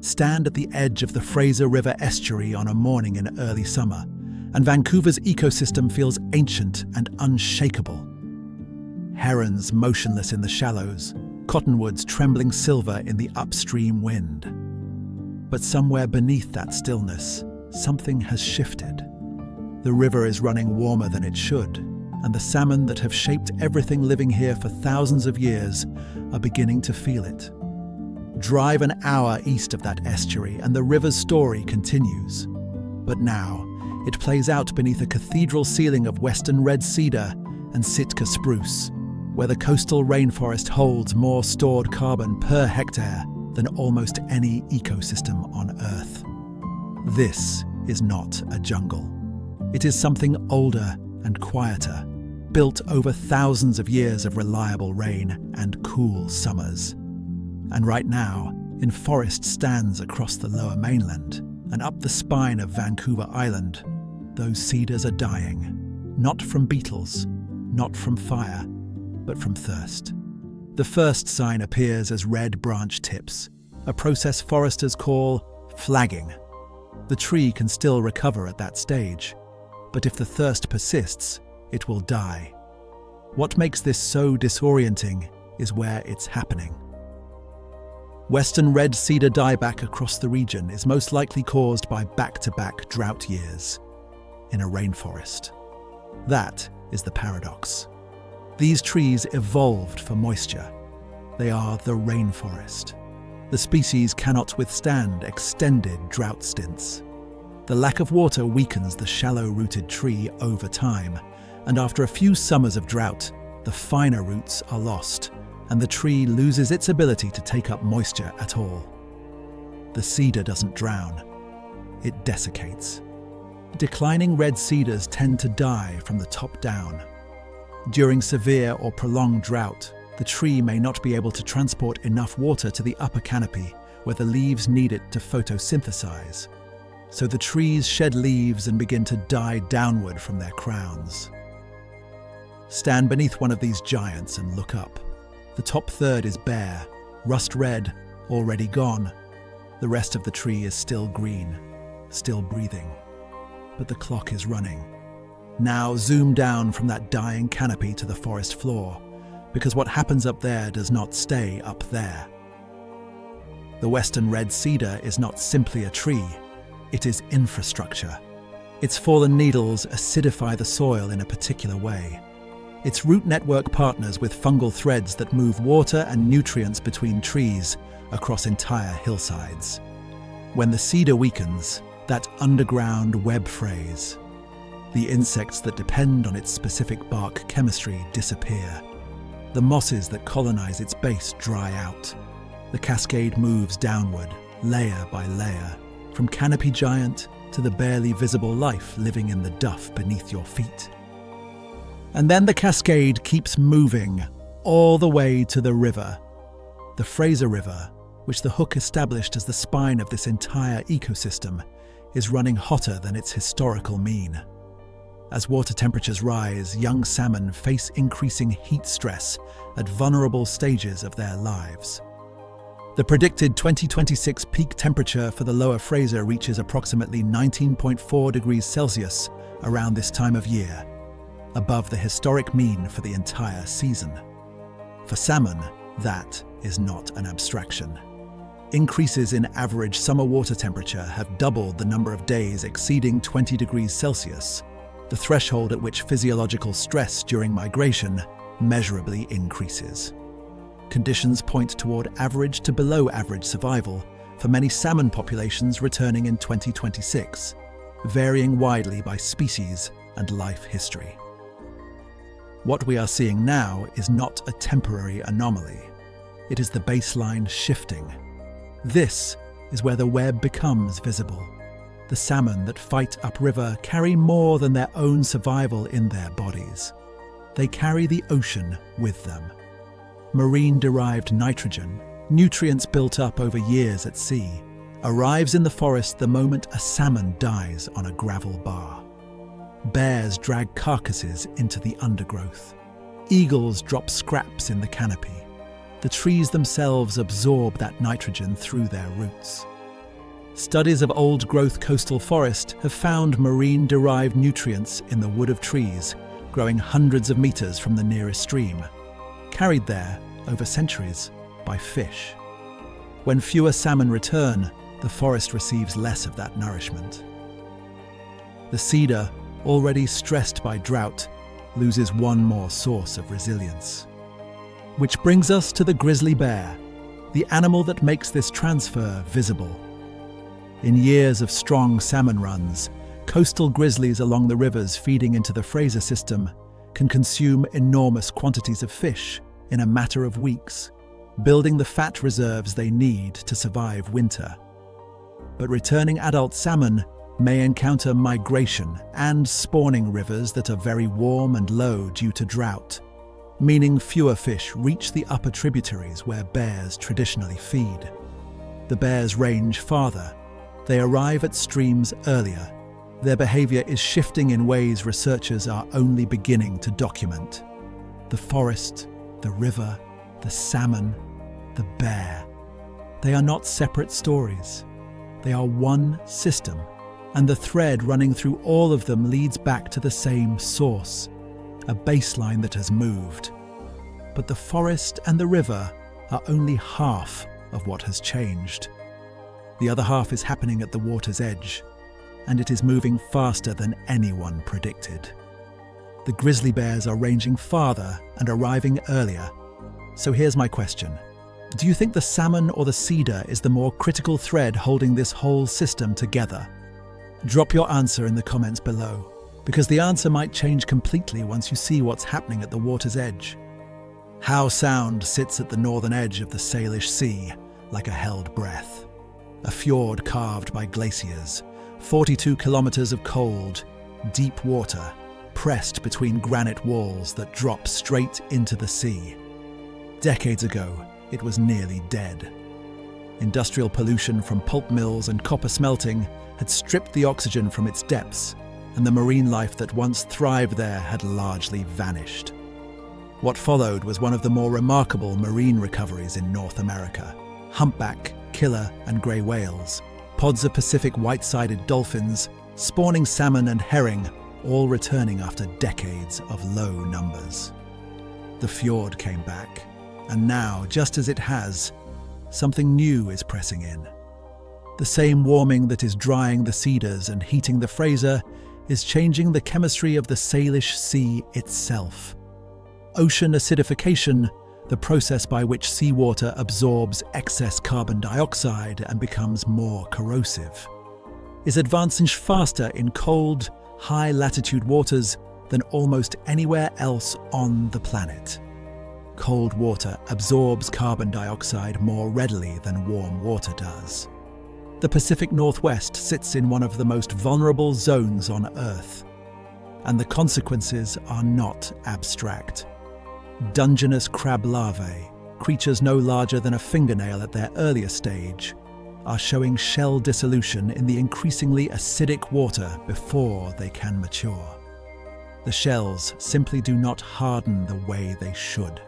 Stand at the edge of the Fraser River estuary on a morning in early summer, and Vancouver's ecosystem feels ancient and unshakable. Herons motionless in the shallows, cottonwoods trembling silver in the upstream wind. But somewhere beneath that stillness, something has shifted. The river is running warmer than it should, and the salmon that have shaped everything living here for thousands of years are beginning to feel it. Drive an hour east of that estuary and the river's story continues. But now, it plays out beneath a cathedral ceiling of western red cedar and Sitka spruce, where the coastal rainforest holds more stored carbon per hectare than almost any ecosystem on Earth. This is not a jungle. It is something older and quieter, built over thousands of years of reliable rain and cool summers. And right now, in forest stands across the lower mainland and up the spine of Vancouver Island, those cedars are dying, not from beetles, not from fire, but from thirst. The first sign appears as red branch tips, a process foresters call flagging. The tree can still recover at that stage, but if the thirst persists, it will die. What makes this so disorienting is where it's happening. Western red cedar dieback across the region is most likely caused by back-to-back drought years in a rainforest. That is the paradox. These trees evolved for moisture. They are the rainforest. The species cannot withstand extended drought stints. The lack of water weakens the shallow-rooted tree over time, and after a few summers of drought, the finer roots are lost, and the tree loses its ability to take up moisture at all. The cedar doesn't drown, it desiccates. Declining red cedars tend to die from the top down. During severe or prolonged drought, the tree may not be able to transport enough water to the upper canopy where the leaves need it to photosynthesize. So the trees shed leaves and begin to die downward from their crowns. Stand beneath one of these giants and look up. The top third is bare, rust red, already gone. The rest of the tree is still green, still breathing. But the clock is running. Now zoom down from that dying canopy to the forest floor, because what happens up there does not stay up there. The western red cedar is not simply a tree, it is infrastructure. Its fallen needles acidify the soil in a particular way. Its root network partners with fungal threads that move water and nutrients between trees across entire hillsides. When the cedar weakens, that underground web phrase, the insects that depend on its specific bark chemistry disappear. The mosses that colonize its base dry out. The cascade moves downward, layer by layer, from canopy giant to the barely visible life living in the duff beneath your feet. And then the cascade keeps moving all the way to the river. The Fraser River, which the Hook established as the spine of this entire ecosystem, is running hotter than its historical mean. As water temperatures rise, young salmon face increasing heat stress at vulnerable stages of their lives. The predicted 2026 peak temperature for the lower Fraser reaches approximately 19.4 degrees Celsius around this time of year, above the historic mean for the entire season. For salmon, that is not an abstraction. Increases in average summer water temperature have doubled the number of days exceeding 20 degrees Celsius, the threshold at which physiological stress during migration measurably increases. Conditions point toward average to below average survival for many salmon populations returning in 2026, varying widely by species and life history. What we are seeing now is not a temporary anomaly. It is the baseline shifting. This is where the web becomes visible. The salmon that fight upriver carry more than their own survival in their bodies. They carry the ocean with them. Marine-derived nitrogen, nutrients built up over years at sea, arrives in the forest the moment a salmon dies on a gravel bar. Bears drag carcasses into the undergrowth. Eagles drop scraps in the canopy. The trees themselves absorb that nitrogen through their roots. Studies of old-growth coastal forest have found marine-derived nutrients in the wood of trees growing hundreds of meters from the nearest stream, carried there over centuries by fish. When fewer salmon return, the forest receives less of that nourishment. The cedar, already stressed by drought, loses one more source of resilience. Which brings us to the grizzly bear, the animal that makes this transfer visible. In years of strong salmon runs, coastal grizzlies along the rivers feeding into the Fraser system can consume enormous quantities of fish in a matter of weeks, building the fat reserves they need to survive winter. But returning adult salmon may encounter migration and spawning rivers that are very warm and low due to drought, meaning fewer fish reach the upper tributaries where bears traditionally feed. The bears range farther. They arrive at streams earlier. Their behavior is shifting in ways researchers are only beginning to document. The forest, the river, the salmon, the bear. They are not separate stories. They are one system, and the thread running through all of them leads back to the same source, a baseline that has moved. But the forest and the river are only half of what has changed. The other half is happening at the water's edge, and it is moving faster than anyone predicted. The grizzly bears are ranging farther and arriving earlier. So here's my question. Do you think the salmon or the cedar is the more critical thread holding this whole system together? Drop your answer in the comments below, because the answer might change completely once you see what's happening at the water's edge. Howe Sound sits at the northern edge of the Salish Sea, like a held breath. A fjord carved by glaciers, 42 kilometers of cold, deep water, pressed between granite walls that drop straight into the sea. Decades ago, it was nearly dead. Industrial pollution from pulp mills and copper smelting had stripped the oxygen from its depths, and the marine life that once thrived there had largely vanished. What followed was one of the more remarkable marine recoveries in North America. Humpback, killer and grey whales, pods of Pacific white-sided dolphins, spawning salmon and herring, all returning after decades of low numbers. The fjord came back, and now, just as it has, something new is pressing in. The same warming that is drying the cedars and heating the Fraser is changing the chemistry of the Salish Sea itself. Ocean acidification, the process by which seawater absorbs excess carbon dioxide and becomes more corrosive, is advancing faster in cold, high-latitude waters than almost anywhere else on the planet. Cold water absorbs carbon dioxide more readily than warm water does. The Pacific Northwest sits in one of the most vulnerable zones on Earth, and the consequences are not abstract. Dungeness crab larvae, creatures no larger than a fingernail at their earlier stage, are showing shell dissolution in the increasingly acidic water before they can mature. The shells simply do not harden the way they should.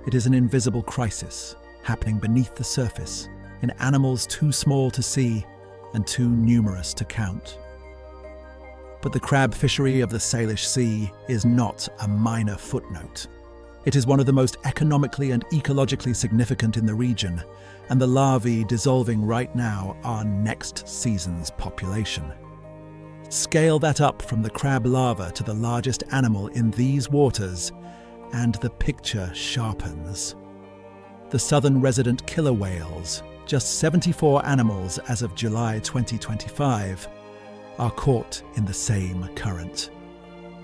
It is an invisible crisis happening beneath the surface, in animals too small to see and too numerous to count. But the crab fishery of the Salish Sea is not a minor footnote. It is one of the most economically and ecologically significant in the region, and the larvae dissolving right now are next season's population. Scale that up from the crab larva to the largest animal in these waters, and the picture sharpens. The southern resident killer whales, just 74 animals as of July 2025, are caught in the same current.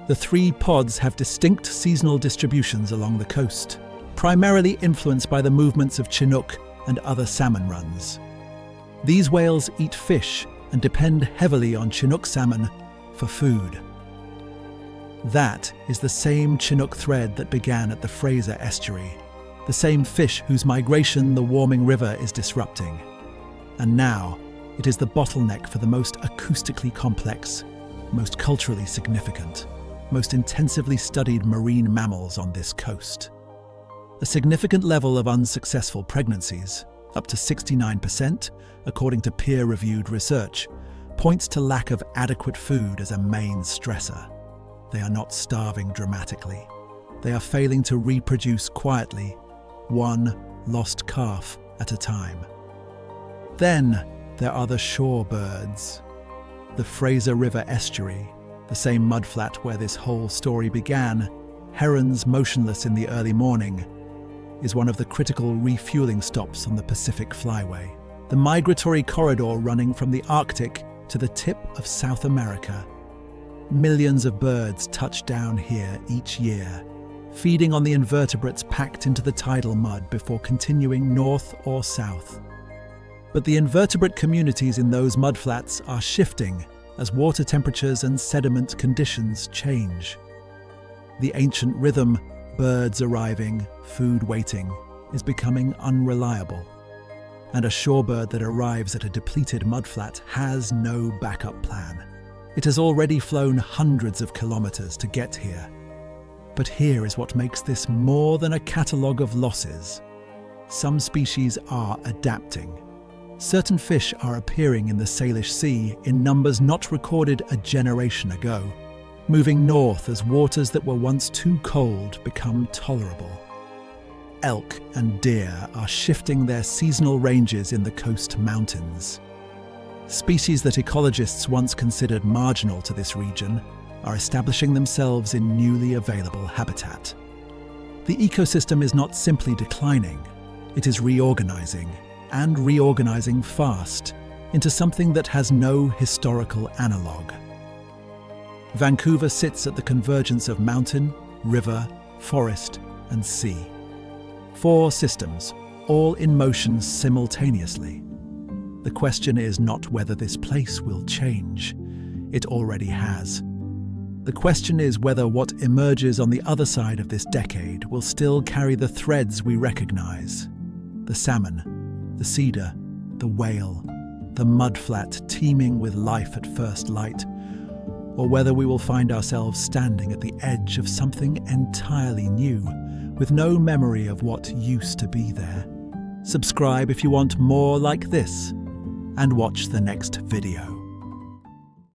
The three pods have distinct seasonal distributions along the coast, primarily influenced by the movements of Chinook and other salmon runs. These whales eat fish and depend heavily on Chinook salmon for food. That is the same Chinook thread that began at the Fraser estuary, the same fish whose migration the warming river is disrupting. And now, it is the bottleneck for the most acoustically complex, most culturally significant, most intensively studied marine mammals on this coast. A significant level of unsuccessful pregnancies, up to 69%, according to peer-reviewed research, points to lack of adequate food as a main stressor. They are not starving dramatically. They are failing to reproduce quietly, one lost calf at a time. Then there are the shore birds. The Fraser River estuary, the same mudflat where this whole story began, herons motionless in the early morning, is one of the critical refueling stops on the Pacific Flyway, the migratory corridor running from the Arctic to the tip of South America. Millions of birds touch down here each year, feeding on the invertebrates packed into the tidal mud before continuing north or south. But the invertebrate communities in those mudflats are shifting as water temperatures and sediment conditions change. The ancient rhythm, birds arriving, food waiting, is becoming unreliable. And a shorebird that arrives at a depleted mudflat has no backup plan. It has already flown hundreds of kilometers to get here. But here is what makes this more than a catalogue of losses. Some species are adapting. Certain fish are appearing in the Salish Sea in numbers not recorded a generation ago, moving north as waters that were once too cold become tolerable. Elk and deer are shifting their seasonal ranges in the coast mountains. Species that ecologists once considered marginal to this region are establishing themselves in newly available habitat. The ecosystem is not simply declining, it is reorganizing, and reorganizing fast, into something that has no historical analogue. Vancouver sits at the convergence of mountain, river, forest, and sea. 4 systems, all in motion simultaneously. The question is not whether this place will change. It already has. The question is whether what emerges on the other side of this decade will still carry the threads we recognize. The salmon, the cedar, the whale, the mudflat teeming with life at first light, or whether we will find ourselves standing at the edge of something entirely new, with no memory of what used to be there. Subscribe if you want more like this, and watch the next video.